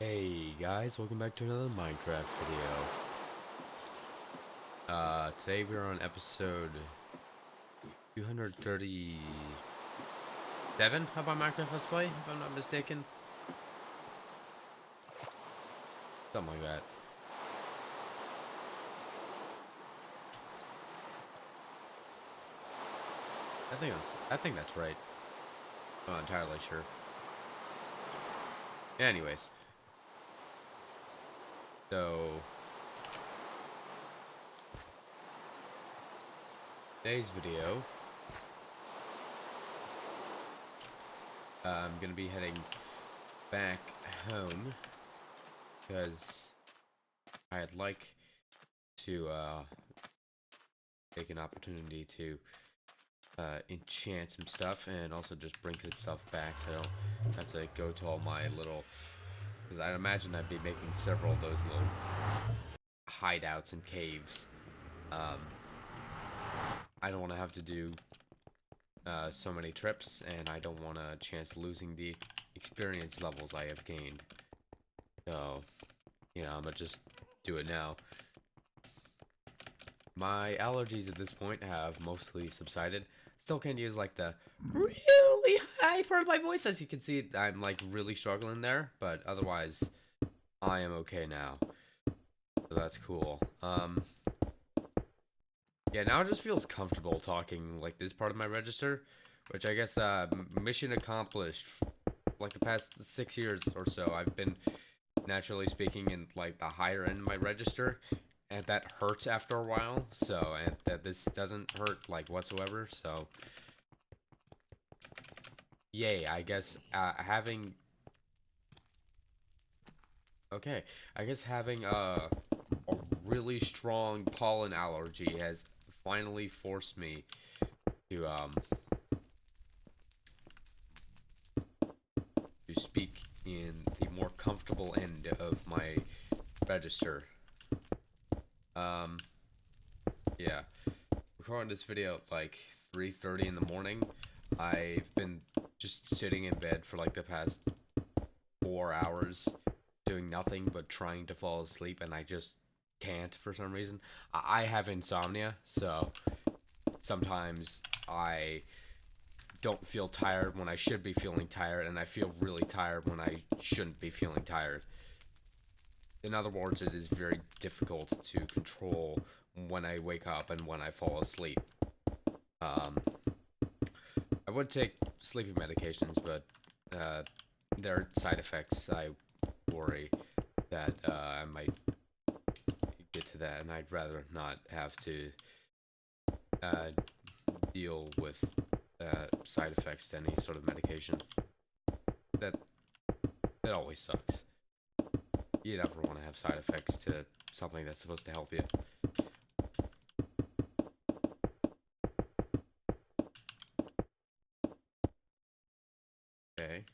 Hey guys, welcome back to another Minecraft video. Today we're on episode 237 of our Minecraft Let's Play, if I'm not mistaken. Something like that. I think that's right. I'm not entirely sure. Anyways, so today's video, I'm gonna be heading back home because I'd like to take an opportunity to enchant some stuff and also just bring some stuff back so I don't have to go to all my little, because I'd imagine I'd be making several of those little hideouts and caves. um, I don't want to have to do so many trips, and I don't want a chance losing the experience levels I have gained. So I'm gonna just do it now. My allergies at this point have mostly subsided. Still can't use like the really high part of my voice. As you can see, I'm like really struggling there, but otherwise I am okay now. So that's cool. Yeah, now it just feels comfortable talking like this part of my register, which I guess mission accomplished. Like the past 6 years or so, I've been naturally speaking in like the higher end of my register, and that hurts after a while. So, and that this doesn't hurt like whatsoever. So, yay! I guess having okay, I guess having a really strong pollen allergy has finally forced me to speak in the more comfortable end of my register. Um, yeah. Recording this video at like 3:30 in the morning. I've been just sitting in bed for like the past 4 hours doing nothing but trying to fall asleep, and I just can't for some reason. I have insomnia, so sometimes I don't feel tired when I should be feeling tired, and I feel really tired when I shouldn't be feeling tired. In other words, it is very difficult to control when I wake up and when I fall asleep. Um, I would take sleeping medications, but there are side effects. I worry that I might get to that, and I'd rather not have to uh, deal with side effects to any sort of medication. That that always sucks. You never want to have side effects to something that's supposed to help you. Okay.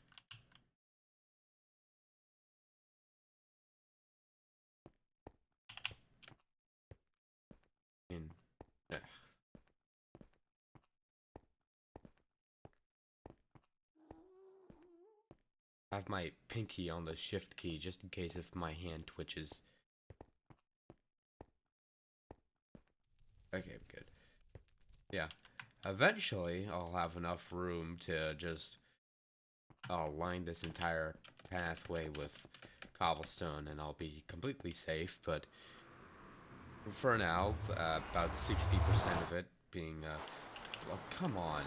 In I have my pinky on the shift key just in case if my hand twitches. Okay, good. Yeah. Eventually, I'll have enough room to just line this entire pathway with cobblestone, and I'll be completely safe. But for now, about 60% of it being, well, come on.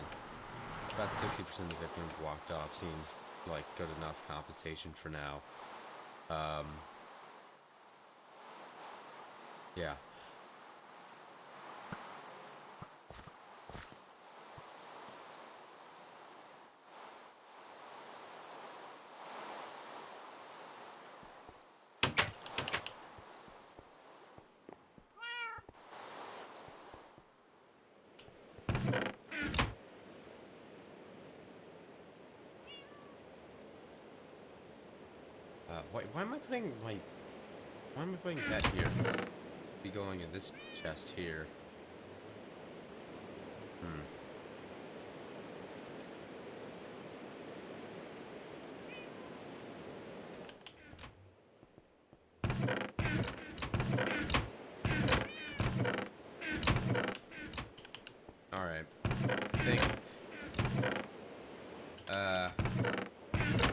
About 60% of it being blocked off seems like good enough compensation for now. Um, yeah. Why am I putting my... Why am I putting that here? Be going in this chest here. Hmm.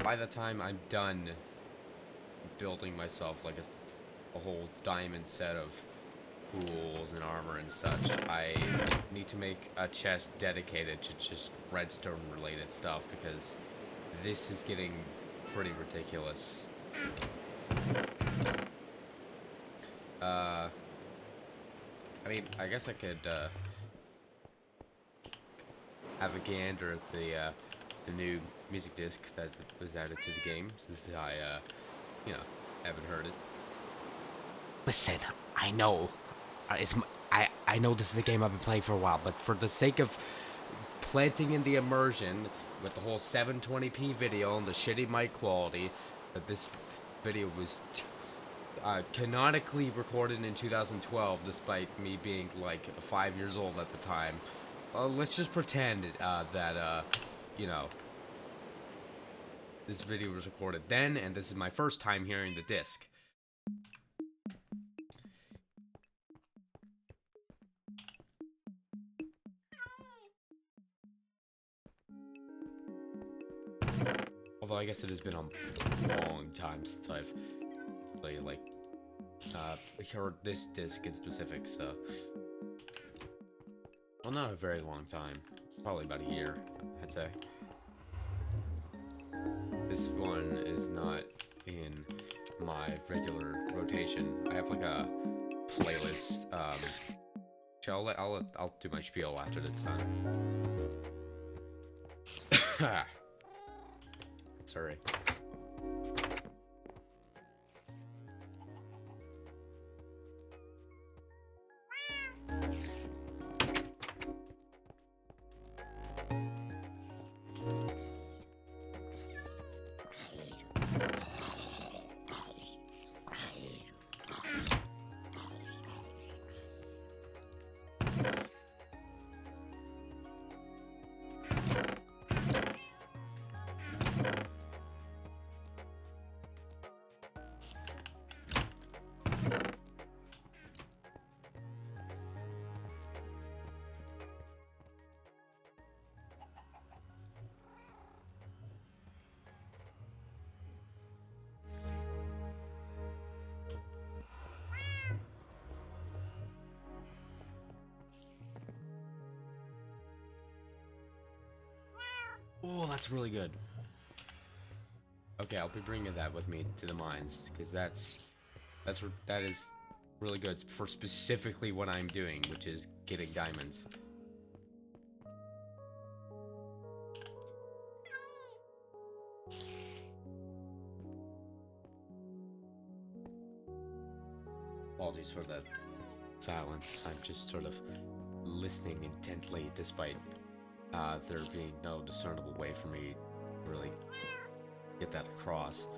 by the time I'm done building myself like a whole diamond set of tools and armor and such, I need to make a chest dedicated to just redstone related stuff because this is getting pretty ridiculous. I mean, I guess I could have a gander at the new music disc that was added to the game, since I you know, haven't heard it. Listen, I know, I know this is a game I've been playing for a while, but for the sake of planting in the immersion with the whole 720p video and the shitty mic quality, that this video was canonically recorded in 2012, despite me being like 5 years old at the time. Let's just pretend that you know, this video was recorded then, and this is my first time hearing the disc. Although I guess it has been a long time since I've played, like, heard this disc in specific, so... Well, not a very long time. Probably about a year, I'd say. This one is not in my regular rotation. I have, like, a playlist, I'll do my spiel after it's done. Sorry. Oh, that's really good. Okay, I'll be bringing that with me to the mines, because that is really good for specifically what I'm doing, which is getting diamonds. Apologies for that silence. I'm just sort of listening intently, despite there being no discernible way for me to really get that across.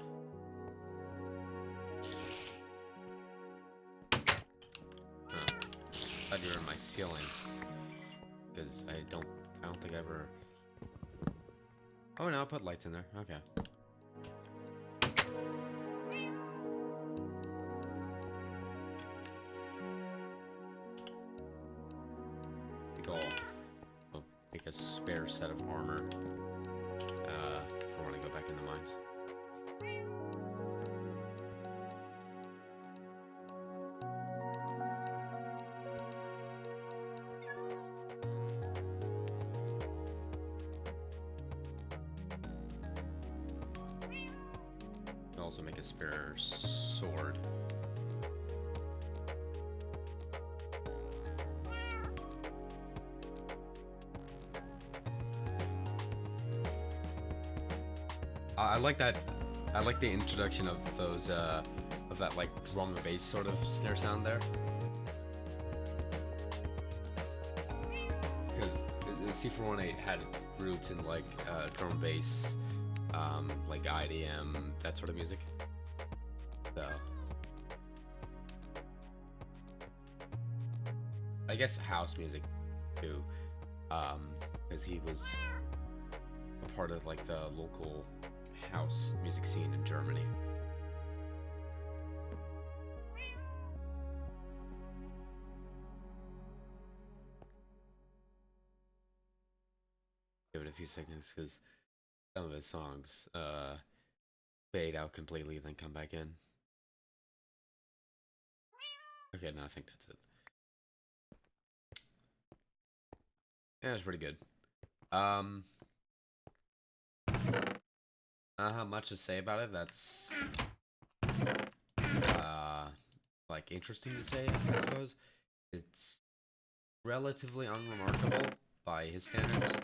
Thought you were in my ceiling, because I don't think I ever. Oh no, I put lights in there. Okay. Make a spare set of armor for when I go back in the mines. I'll also make a spare sword. I like that. I like the introduction of those, of that like drum and bass sort of snare sound there. Because C418 had roots in like drum and bass, like IDM, that sort of music. So I guess house music too, because he was a part of like the local house music scene in Germany. Give it a few seconds, because some of his songs fade out completely, then come back in. Okay, no, I think that's it. Yeah, it's pretty good. Not have much to say about it. That's like interesting to say, I suppose. It's relatively unremarkable by his standards.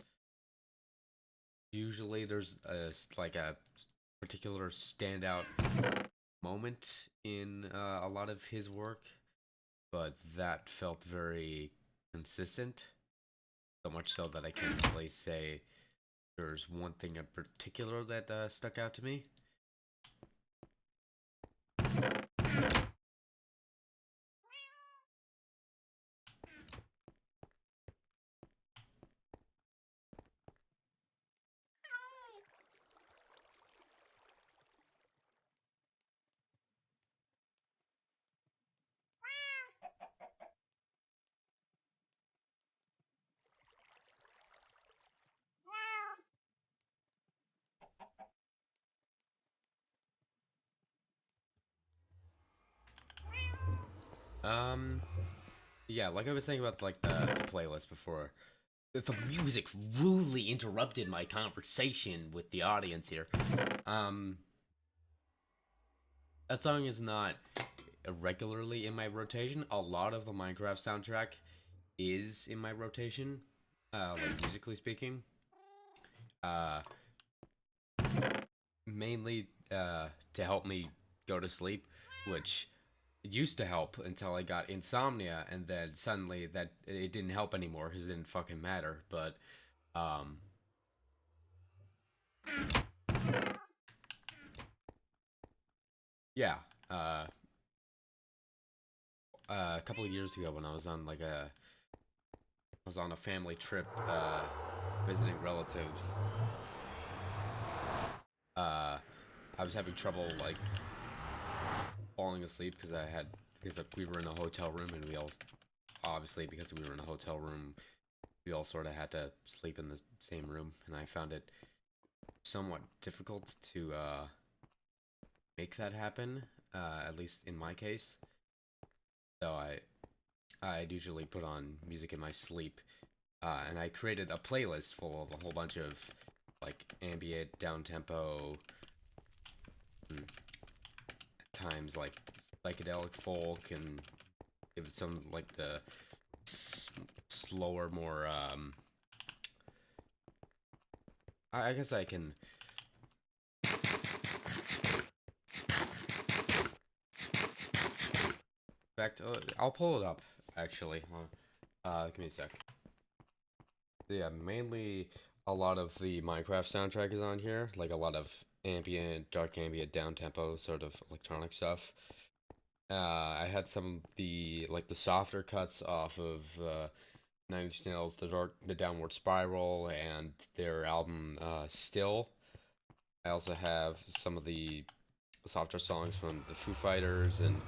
Usually, there's like a particular standout moment in a lot of his work, but that felt very consistent. So much so that I can't really say there's one thing in particular that stuck out to me. Yeah, like I was saying about like the playlist before, the music rudely interrupted my conversation with the audience here. Um, that song is not regularly in my rotation. A lot of the Minecraft soundtrack is in my rotation, like musically speaking. Uh, Mainly to help me go to sleep, which used to help until I got insomnia, and then suddenly that it didn't help anymore because it didn't fucking matter. But um, yeah, uh, a couple of years ago when I was on a family trip visiting relatives. Uh, I was having trouble like falling asleep because we were in a hotel room and we all obviously because we were in a hotel room we all sort of had to sleep in the same room, and I found it somewhat difficult to make that happen. At least in my case, so I'd usually put on music in my sleep, and I created a playlist full of a whole bunch of like ambient, down tempo, times like psychedelic folk, and give it some like the slower, more I guess I can. In fact, I'll pull it up actually. Give me a sec. Yeah, mainly a lot of the Minecraft soundtrack is on here, like a lot of ambient, dark ambient, down tempo sort of electronic stuff. I had some of the softer cuts off of Nine Inch Nails, the Downward Spiral, and their album Still. I also have some of the softer songs from the Foo Fighters, and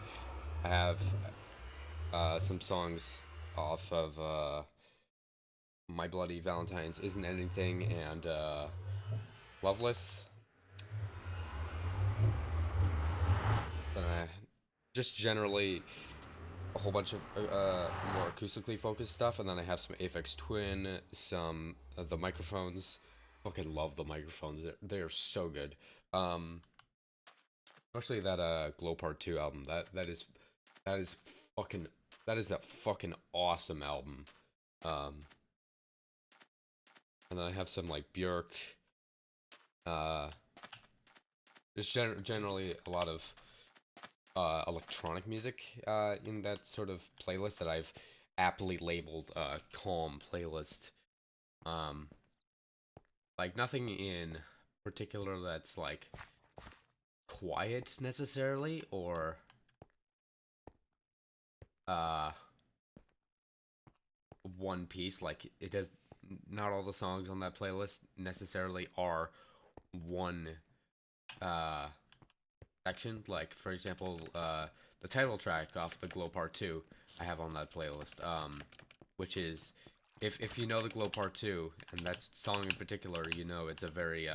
I have some songs off of My Bloody Valentine's Isn't Anything and Loveless. Then I just generally a whole bunch of more acoustically focused stuff, and then I have some Aphex Twin, some of the microphones. Fucking love the microphones; they're so good. Um, Especially that Glow Part Two album. That is fucking that is a fucking awesome album. Um, and then I have some like Björk. Uh, there's generally a lot of electronic music in that sort of playlist that I've aptly labeled calm playlist. Um, like nothing in particular that's like quiet necessarily, or uh one piece. Like it does not all the songs on that playlist necessarily are one uh section. Like for example, the title track off the Glow Part 2 I have on that playlist, which is if you know the Glow Part 2 and that song in particular, you know it's a very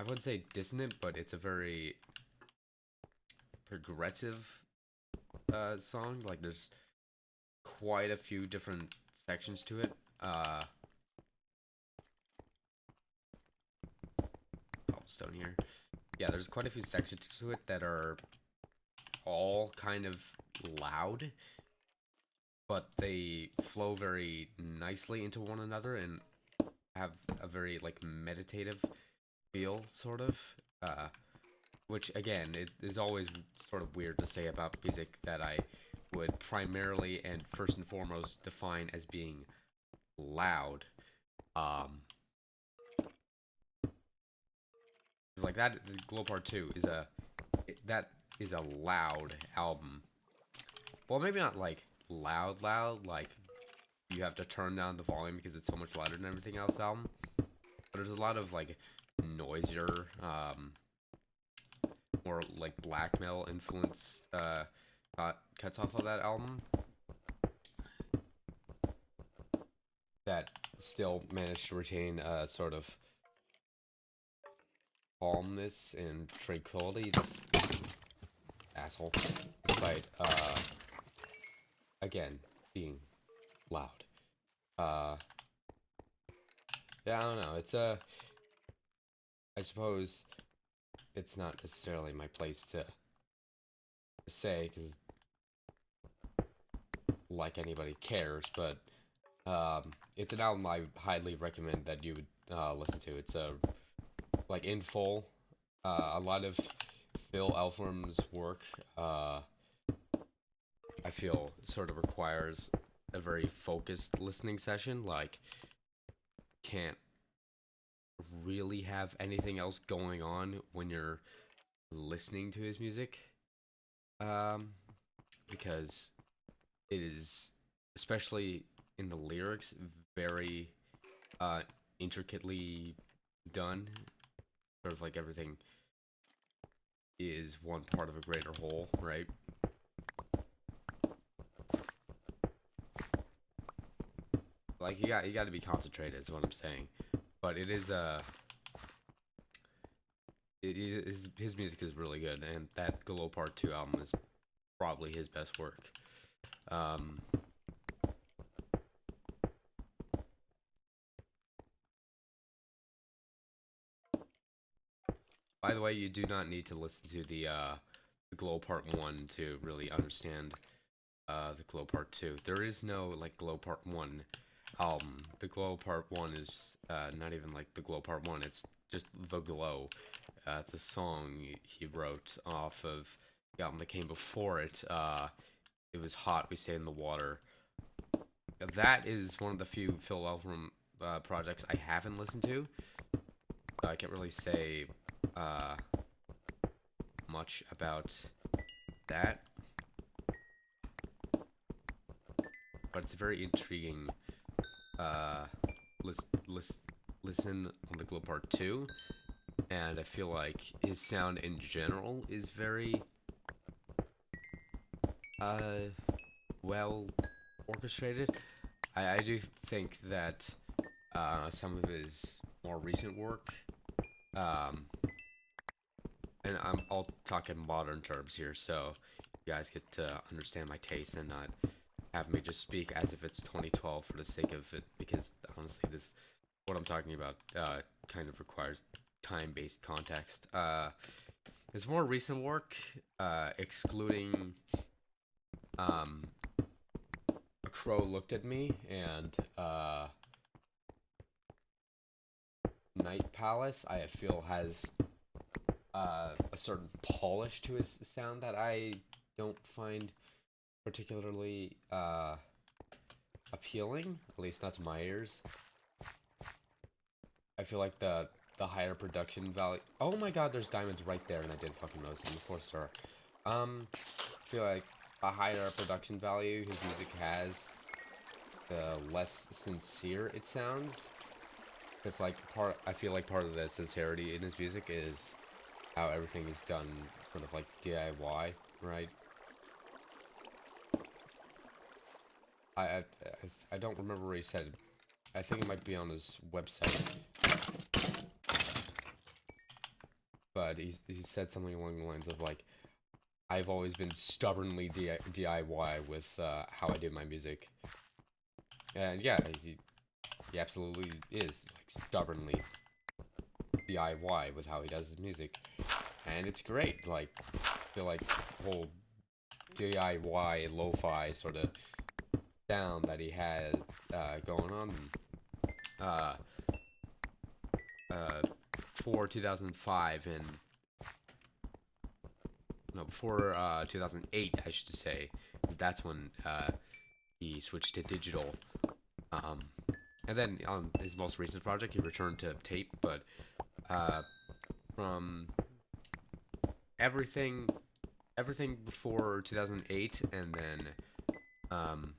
wouldn't say dissonant, but it's a very progressive song. Like there's quite a few different sections to it. Cobblestone here. Yeah, there's quite a few sections to it that are all kind of loud, but they flow very nicely into one another and have a very like meditative feel, sort of. Which again, it is always sort of weird to say about music that I would primarily and first and foremost define as being loud. It's like that. Glow Part 2 is that is a loud album. Well, maybe not like loud, like you have to turn down the volume because it's so much louder than everything else album. But there's a lot of like noisier, more like black metal influence cuts off of that album that still managed to retain a sort of calmness and tranquility, just asshole, despite again being loud. Yeah, I don't know. It's I suppose it's not necessarily my place to say because like anybody cares, but it's an album I highly recommend that you would listen to. It's like in full. A lot of Phil Elfram's work, I feel, sort of requires a very focused listening session. Like, can't really have anything else going on when you're listening to his music, because it is, especially in the lyrics, very intricately done. Sort of like everything is one part of a greater whole, right? Like you got to be concentrated, is what I'm saying. But it is his music is really good, and that Glow Part 2 album is probably his best work. By the way, you do not need to listen to the Glow Part 1 to really understand the Glow Part 2. There is no like Glow Part 1 album. The Glow Part 1 is not even like the Glow Part 1, it's just The Glow. It's a song he wrote off of the album that came before it. It was Hot, We Stay in the Water. That is one of the few Phil Elfram projects I haven't listened to. I can't really say much about that, but it's a very intriguing listen on the Glow Part 2, and I feel like his sound in general is very well orchestrated. I do think that some of his more recent work, and I'll talk in modern terms here, so you guys get to understand my taste and not have me just speak as if it's 2012 for the sake of it, because honestly, what I'm talking about kind of requires time-based context. His more recent work, excluding A Crow Looked at Me and Night Palace, I feel has a certain polish to his sound that I don't find particularly appealing, at least not to my ears. I feel like the higher production value. Oh my god, there's diamonds right there, and I didn't fucking notice them. Of course there are. I feel like a higher production value his music has, the less sincere it sounds. Because like I feel like part of the sincerity in his music is how everything is done sort of like DIY, right? I don't remember what he said. I think it might be on his website. but he said something along the lines of like, I've always been stubbornly DIY with how I do my music, and yeah, he absolutely is like stubbornly DIY with how he does his music, and it's great. Like, I feel like the whole DIY lo-fi sort of sound that he had going on uh, uh, for 2005 and no, before 2008, I should say, because that's when he switched to digital. Um, and then on his most recent project, he returned to tape, but from everything before 2008 and um,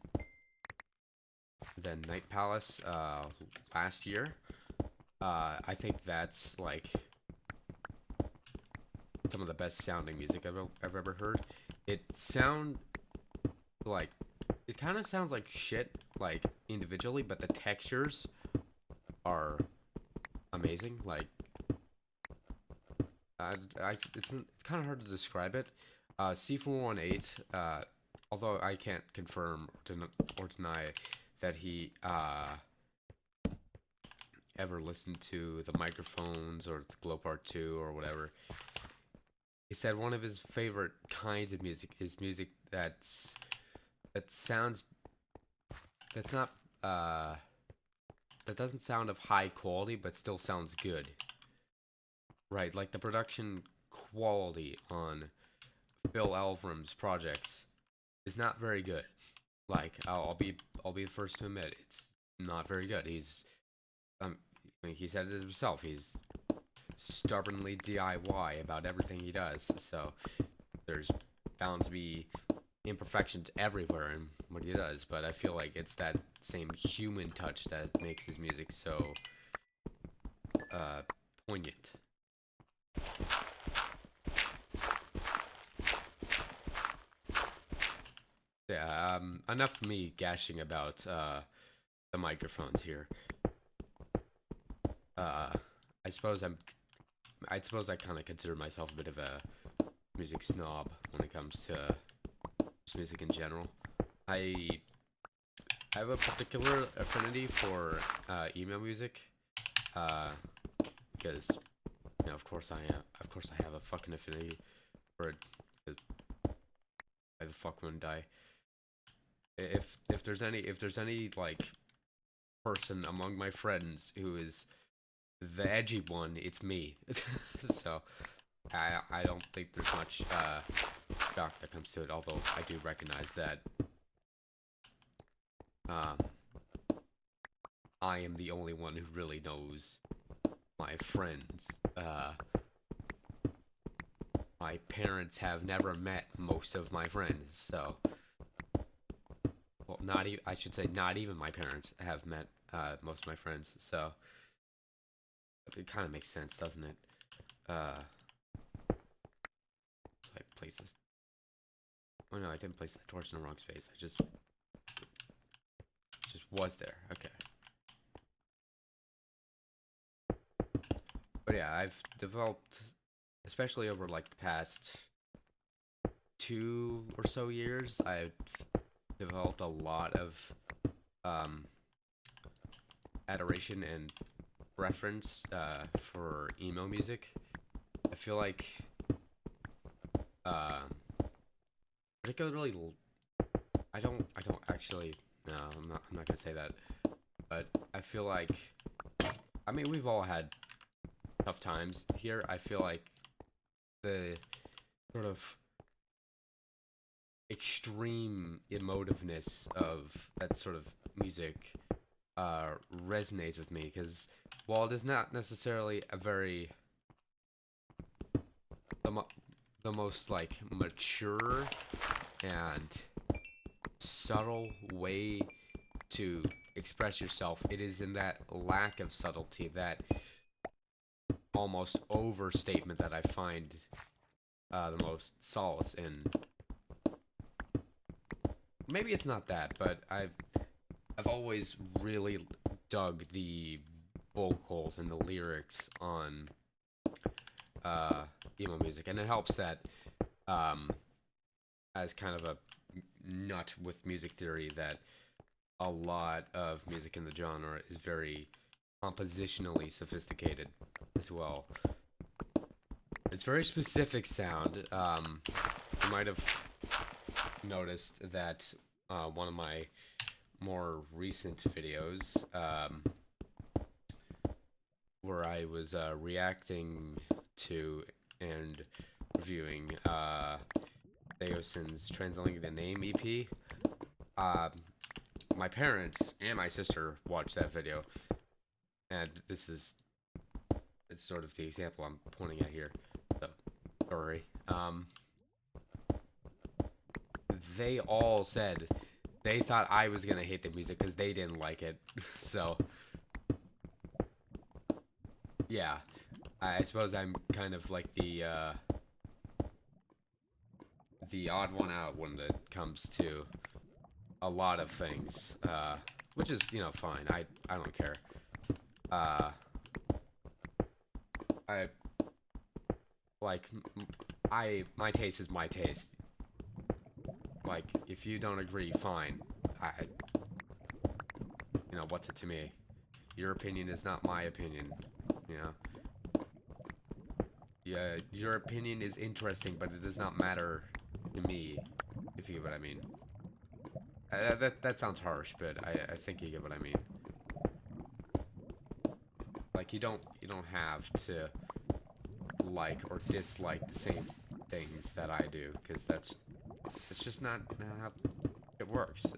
then Night Palace last year, I think that's like some of the best sounding music I've ever heard. It sound like it kind of sounds like shit like individually, but the textures are amazing. Like it's kind of hard to describe it. C418, although I can't confirm or deny that he ever listened to the Microphones or the Glow Part 2 or whatever. He said one of his favorite kinds of music is music that sounds that's not that doesn't sound of high quality but still sounds good. Right, like the production quality on Phil Elverum's projects is not very good. Like I'll be the first to admit it's not very good. I mean, he said it himself. He's stubbornly DIY about everything he does. So there's bound to be imperfections everywhere in what he does. But I feel like it's that same human touch that makes his music so poignant. Yeah, enough of me gashing about the Microphones here. I suppose I kind of consider myself a bit of a music snob when it comes to just music in general. I have a particular affinity for emo music, because you know, of course I have a fucking affinity for it. Because why the fuck wouldn't I? If there's any like person among my friends who is the edgy one, it's me. So I don't think there's much shock that comes to it, although I do recognize that I am the only one who really knows my friends. My parents have never met most of my friends, so well, not even I should say not even my parents have met most of my friends, so it kind of makes sense, doesn't it? So I place this. Oh no, I didn't place the torch in the wrong space. I just was there. Okay. But yeah, I've developed, especially over like the past 2 or so years, I've developed a lot of adoration and reference for emo music. I feel like particularly I don't actually, no, I'm not gonna say that, but I feel like, I mean, we've all had tough times here. I feel like the sort of extreme emotiveness of that sort of music resonates with me, because while it is not necessarily a very the most like mature and subtle way to express yourself, it is in that lack of subtlety, that almost overstatement, that I find the most solace in. Maybe it's not that, but I've always really dug the vocals and the lyrics on emo music, and it helps that as kind of a nut with music theory that a lot of music in the genre is very compositionally sophisticated as well. It's very specific sound. You might have noticed that one of my more recent videos, where I was reacting to and reviewing Theosin's Translating the Name EP. My parents and my sister watched that video, and it's sort of the example I'm pointing at here. So, sorry. They all said they thought I was gonna hate the music because they didn't like it. So, yeah, I suppose I'm kind of like the odd one out when it comes to a lot of things, which is, you know, fine. I don't care. I like my taste is my taste. Like, if you don't agree, fine. You know, what's it to me? Your opinion is not my opinion. You know. Yeah, your opinion is interesting, but it does not matter to me. If you get what I mean. That sounds harsh, but I think you get what I mean. Like, you don't have to like or dislike the same things that I do, because it's just not how it works.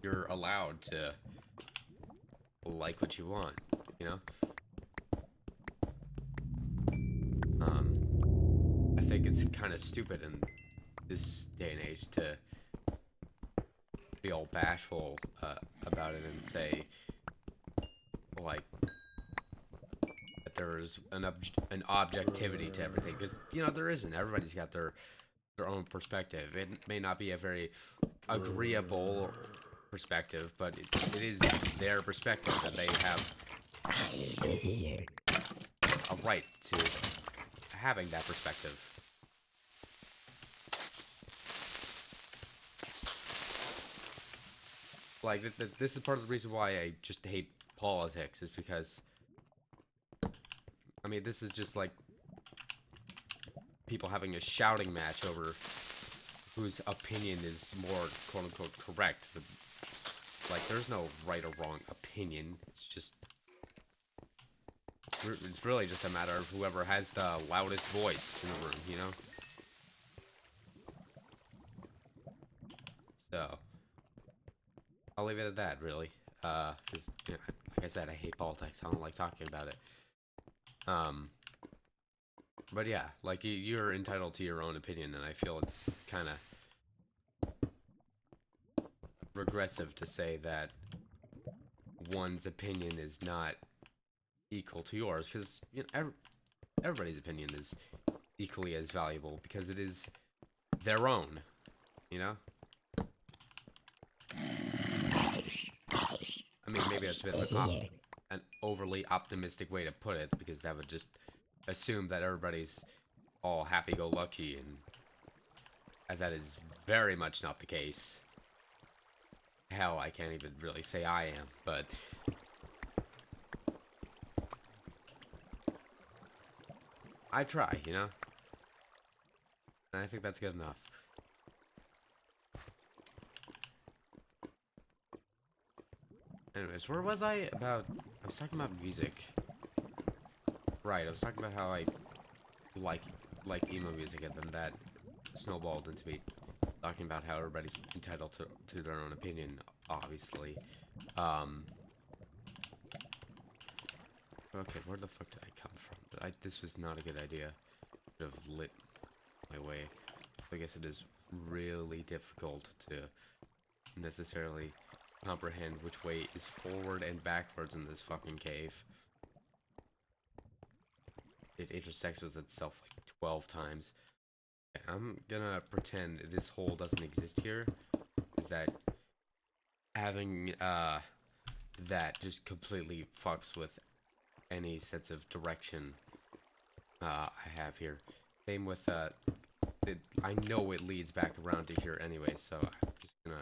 You're allowed to like what you want, you know? I think it's kind of stupid in this day and age to be all bashful about it and say, like, that there's an objectivity to everything, because, you know, there isn't. Everybody's got their own perspective. It may not be a very agreeable perspective, but it is their perspective, and they have a right to having that perspective. Like, this is part of the reason why I just hate politics, is because, I mean, this is just like people having a shouting match over whose opinion is more quote-unquote correct. But, like, there's no right or wrong opinion. It's really just a matter of whoever has the loudest voice in the room, you know? So, I'll leave it at that, really. Because, you know, like I said, I hate politics. I don't like talking about it. But yeah, like, you're entitled to your own opinion, and I feel it's kind of regressive to say that one's opinion is not equal to yours, because, you know, everybody's opinion is equally as valuable because it is their own, you know? I mean, maybe that's a bit of an overly optimistic way to put it, because that would just assume that everybody's all happy-go-lucky, and that is very much not the case. Hell, I can't even really say I am, but I try, you know? And I think that's good enough. Anyways, where was I? I was talking about music. Right, I was talking about how I liked emo music, and then that snowballed into me talking about how everybody's entitled to their own opinion, obviously. Okay, where the fuck did I come from? This was not a good idea. Could have lit my way. I guess it is really difficult to necessarily comprehend which way is forward and backwards in this fucking cave. It intersects with itself like 12 times. I'm gonna pretend this hole doesn't exist here. Is that having that just completely fucks with any sense of direction I have here. Same with I know it leads back around to here anyway, so I'm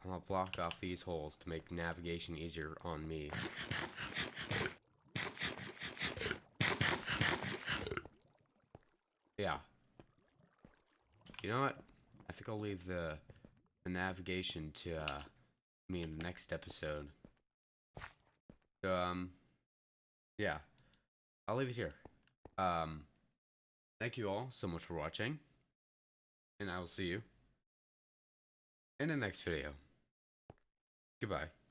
gonna block off these holes to make navigation easier on me. Yeah. You know what? I think I'll leave the navigation to me in the next episode. So yeah. I'll leave it here. Thank you all so much for watching, and I will see you in the next video. Goodbye.